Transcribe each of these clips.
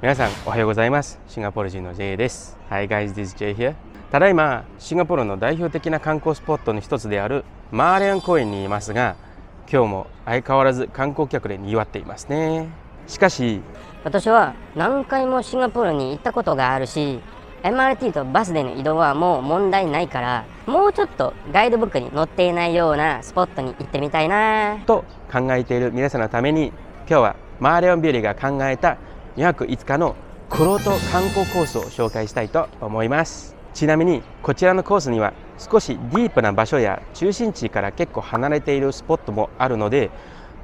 皆さんおはようございます。シンガポール人の J です。Hi guys, this is J here。ただいまシンガポールの代表的な観光スポットの一つであるマーレオン公園にいますが、今日も相変わらず観光客で賑わっていますね。しかし私は何回もシンガポールに行ったことがあるし、 MRT とバスでの移動はもう問題ないから、もうちょっとガイドブックに載っていないようなスポットに行ってみたいなと考えている皆さんのために、今日はマーレオンビューリーが考えた2泊5日の玄人観光コースを紹介したいと思います。ちなみにこちらのコースには少しディープな場所や中心地から結構離れているスポットもあるので、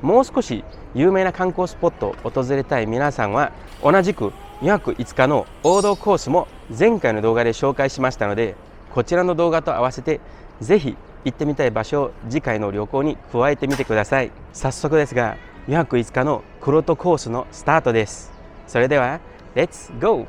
もう少し有名な観光スポットを訪れたい皆さんは、同じく2泊5日の王道コースも前回の動画で紹介しましたので、こちらの動画と合わせてぜひ行ってみたい場所を次回の旅行に加えてみてください。早速ですが2泊5日の玄人コースのスタートです。それではレッツゴー。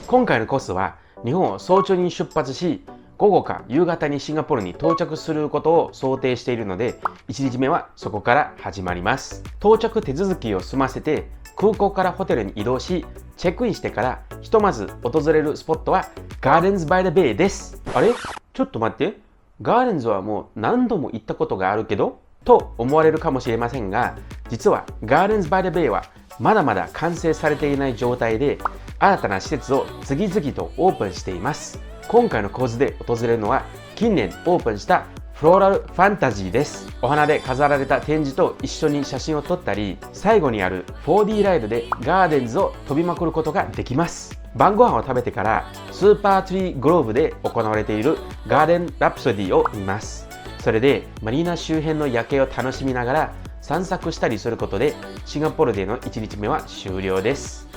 今回のコースは日本を早朝に出発し、午後か夕方にシンガポールに到着することを想定しているので、1日目はそこから始まります。到着手続きを済ませて空港からホテルに移動し、チェックインしてからひとまず訪れるスポットはガーデンズ・バイ・ザ・ベイです。あれ、ちょっと待って、ガーデンズはもう何度も行ったことがあるけどと思われるかもしれませんが、実はガーデンズ・バイ・ザ・ベイはまだまだ完成されていない状態で、新たな施設を次々とオープンしています。今回のコースで訪れるのは近年オープンしたフローラルファンタジーです。お花で飾られた展示と一緒に写真を撮ったり、最後にある 4D ライドでガーデンズを飛びまくることができます。晩ご飯を食べてからスーパーツリーグローブで行われているガーデンラプソディを見ます。それでマリーナ周辺の夜景を楽しみながら散策したりすることで、シンガポールでの1日目は終了です。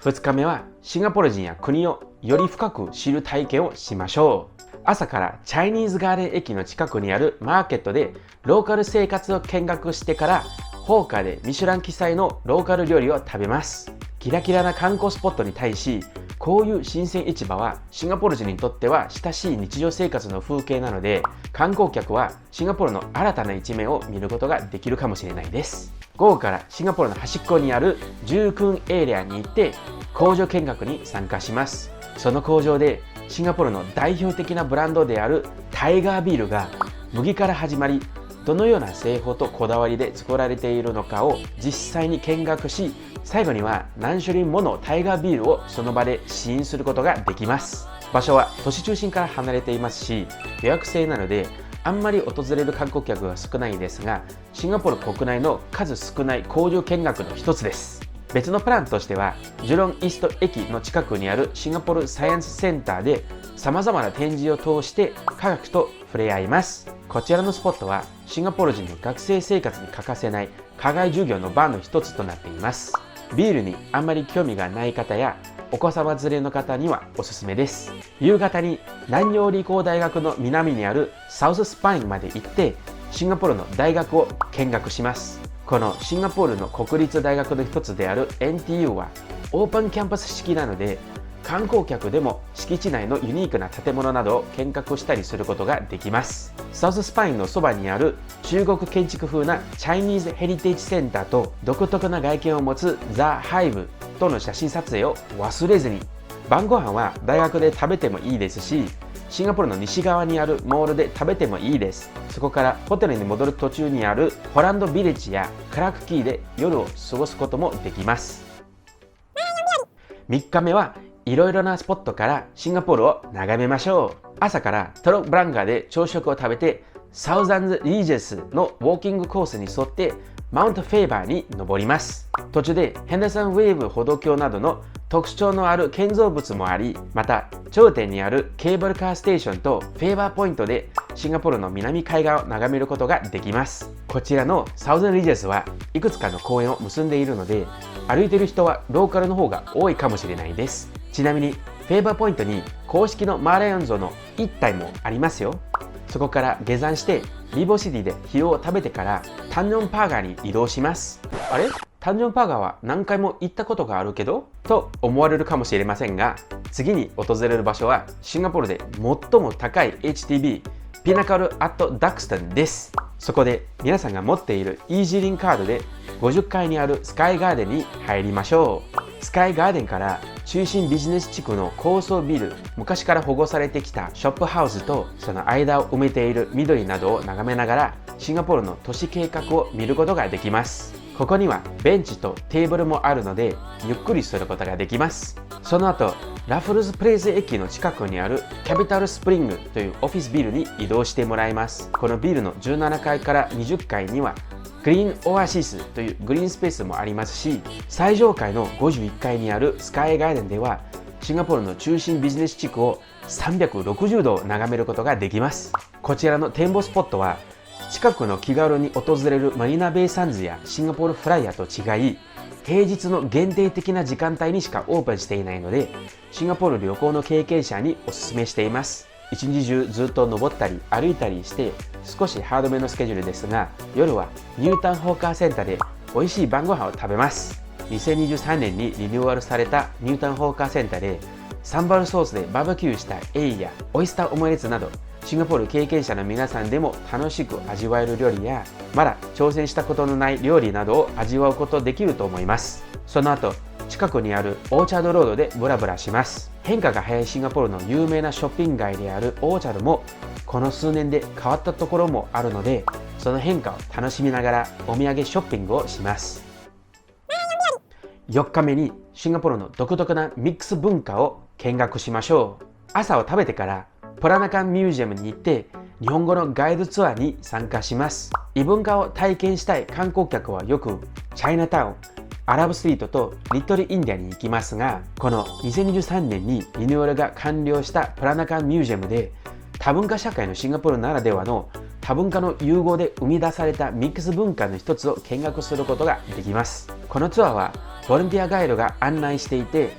2日目はシンガポール人や国をより深く知る体験をしましょう。朝からチャイニーズガーデン駅の近くにあるマーケットでローカル生活を見学してから、ホーカーでミシュラン記載のローカル料理を食べます。キラキラな観光スポットに対し、こういう新鮮市場はシンガポール人にとっては親しい日常生活の風景なので、観光客はシンガポールの新たな一面を見ることができるかもしれないです。午後からシンガポールの端っこにあるジュークンエリアに行って工場見学に参加します。その工場でシンガポールの代表的なブランドであるタイガービールが麦から始まり、どのような製法とこだわりで作られているのかを実際に見学し、最後には何種類ものタイガービールをその場で試飲することができます。場所は都市中心から離れていますし、予約制なのであんまり訪れる観光客は少ないですが、シンガポール国内の数少ない工場見学の一つです。別のプランとしては、ジュロンイースト駅の近くにあるシンガポールサイエンスセンターでさまざまな展示を通して科学と触れ合います。こちらのスポットはシンガポール人の学生生活に欠かせない課外授業の場の一つとなっています。ビールにあんまり興味がない方やお子様連れの方にはおすすめです。夕方に南洋理工大学の南にあるサウススパインまで行ってシンガポールの大学を見学します。このシンガポールの国立大学の一つである NTU はオープンキャンパス式なので、観光客でも敷地内のユニークな建物などを見学したりすることができます。サウススパインのそばにある中国建築風なチャイニーズヘリテージセンターと独特な外見を持つザ・ハイブとの写真撮影を忘れずに。晩ご飯は大学で食べてもいいですし、シンガポールの西側にあるモールで食べてもいいです。そこからホテルに戻る途中にあるホランドビレッジやクラークキーで夜を過ごすこともできます。3日目はいろいろなスポットからシンガポールを眺めましょう。朝からトロブランガで朝食を食べて、サウザンズ・リージェスのウォーキングコースに沿ってマウントフェーバーに登ります。途中でヘンダーソンウェーブ歩道橋などの特徴のある建造物もあり、また頂点にあるケーブルカーステーションとフェーバーポイントでシンガポールの南海岸を眺めることができます。こちらのサウザンリージェスはいくつかの公園を結んでいるので、歩いている人はローカルの方が多いかもしれないです。ちなみにフェーバーポイントに公式のマーレオン像の1体もありますよ。そこから下山してリボシティで昼を食べてからタンニョンパーガーに移動します。あれ、タンジョンパーガーは何回も行ったことがあるけどと思われるかもしれませんが、次に訪れる場所はシンガポールで最も高い HDB ピナカル・アット・ダクストンです。そこで皆さんが持っているイージーリンカードで50階にあるスカイガーデンに入りましょう。スカイガーデンから中心ビジネス地区の高層ビル、昔から保護されてきたショップハウスとその間を埋めている緑などを眺めながらシンガポールの都市計画を見ることができます。ここにはベンチとテーブルもあるのでゆっくりすることができます。その後ラフルズプレイス駅の近くにあるキャピタルスプリングというオフィスビルに移動してもらいます。このビルの17階から20階にはグリーンオアシスというグリーンスペースもありますし、最上階の51階にあるスカイガーデンではシンガポールの中心ビジネス地区を360度眺めることができます。こちらの展望スポットは近くの気軽に訪れるマリーナベイサンズやシンガポールフライヤーと違い、平日の限定的な時間帯にしかオープンしていないので、シンガポール旅行の経験者におすすめしています。一日中ずっと登ったり歩いたりして少しハードめのスケジュールですが、夜はニュータウンホーカーセンターで美味しい晩ご飯を食べます。2023年にリニューアルされたニュータウンホーカーセンターでサンバルソースでバーベキューしたエイやオイスターオムレツなど、シンガポール経験者の皆さんでも楽しく味わえる料理や、まだ挑戦したことのない料理などを味わうことできると思います。その後近くにあるオーチャードロードでブラブラします。変化が早いシンガポールの有名なショッピング街であるオーチャードもこの数年で変わったところもあるので、その変化を楽しみながらお土産ショッピングをします。4日目にシンガポールの独特なミックス文化を見学しましょう。朝を食べてからプラナカンミュージアムに行って日本語のガイドツアーに参加します。異文化を体験したい観光客はよくチャイナタウン、アラブストリートとリトルインディアに行きますが、この2023年にリニューアルが完了したプラナカンミュージアムで多文化社会のシンガポールならではの多文化の融合で生み出されたミックス文化の一つを見学することができます。このツアーはボランティアガイドが案内していて、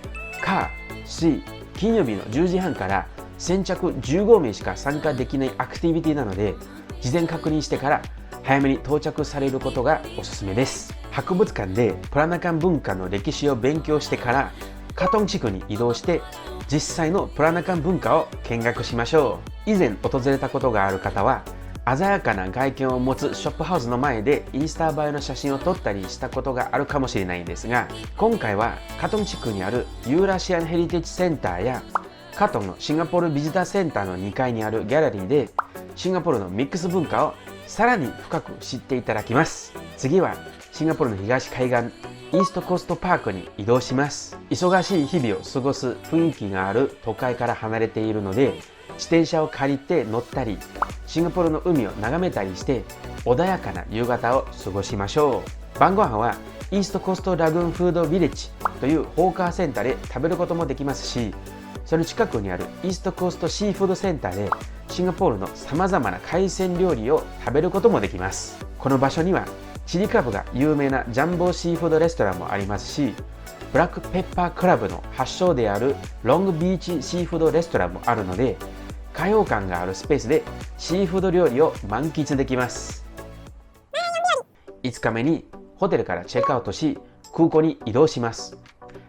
火、水、金曜日の10時半から先着15名しか参加できないアクティビティなので、事前確認してから早めに到着されることがおすすめです。博物館でプラナカン文化の歴史を勉強してからカトン地区に移動して実際のプラナカン文化を見学しましょう。以前訪れたことがある方は鮮やかな外見を持つショップハウスの前でインスタ映えの写真を撮ったりしたことがあるかもしれないんですが、今回はカトン地区にあるユーラシアンヘリテージセンターやカトンのシンガポールビジターセンターの2階にあるギャラリーでシンガポールのミックス文化をさらに深く知っていただきます。次はシンガポールの東海岸イーストコーストパークに移動します。忙しい日々を過ごす雰囲気がある都会から離れているので、自転車を借りて乗ったりシンガポールの海を眺めたりして穏やかな夕方を過ごしましょう。晩ご飯はイーストコーストラグーンフードビレッジというホーカーセンターで食べることもできますし、その近くにあるイーストコーストシーフードセンターでシンガポールのさまざまな海鮮料理を食べることもできます。この場所にはチリクラブが有名なジャンボシーフードレストランもありますし、ブラックペッパークラブの発祥であるロングビーチシーフードレストランもあるので、開放感があるスペースでシーフード料理を満喫できます。5日目にホテルからチェックアウトし空港に移動します。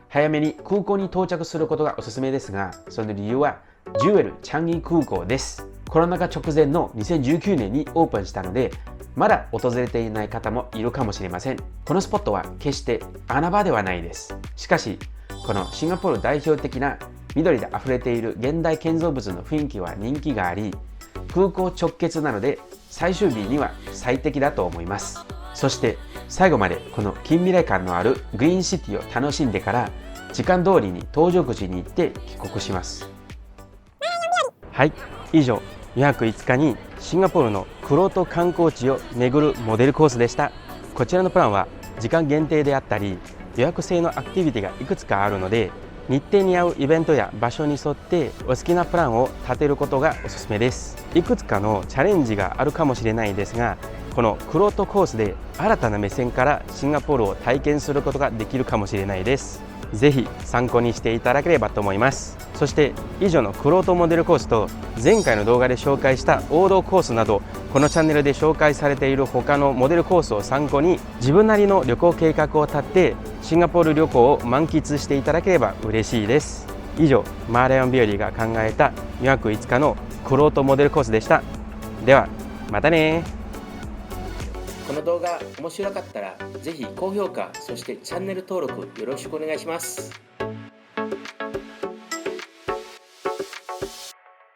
早めに空港に到着することがおすすめですが、その理由はジュエルチャンギ空港です。コロナ禍直前の2019年にオープンしたのでまだ訪れていない方もいるかもしれません。このスポットは決して穴場ではないです。しかしこのシンガポール代表的な緑で溢れている現代建造物の雰囲気は人気があり、空港直結なので最終日には最適だと思います。そして最後までこの近未来感のあるグリーンシティを楽しんでから時間通りに搭乗口に行って帰国します。はい、以上2泊5日にシンガポールのクロート観光地を巡るモデルコースでした。こちらのプランは時間限定であったり予約制のアクティビティがいくつかあるので、日程に合うイベントや場所に沿ってお好きなプランを立てることがおすすめです。いくつかのチャレンジがあるかもしれないですが、このクロートコースで新たな目線からシンガポールを体験することができるかもしれないです。ぜひ参考にしていただければと思います。そして以上のクロートモデルコースと前回の動画で紹介した王道コースなど、このチャンネルで紹介されている他のモデルコースを参考に自分なりの旅行計画を立ってシンガポール旅行を満喫していただければ嬉しいです。以上、マーライオン日和が考えた2泊5日のクロートモデルコースでした。ではまたね。この動画面白かったらぜひ高評価、そしてチャンネル登録よろしくお願いします。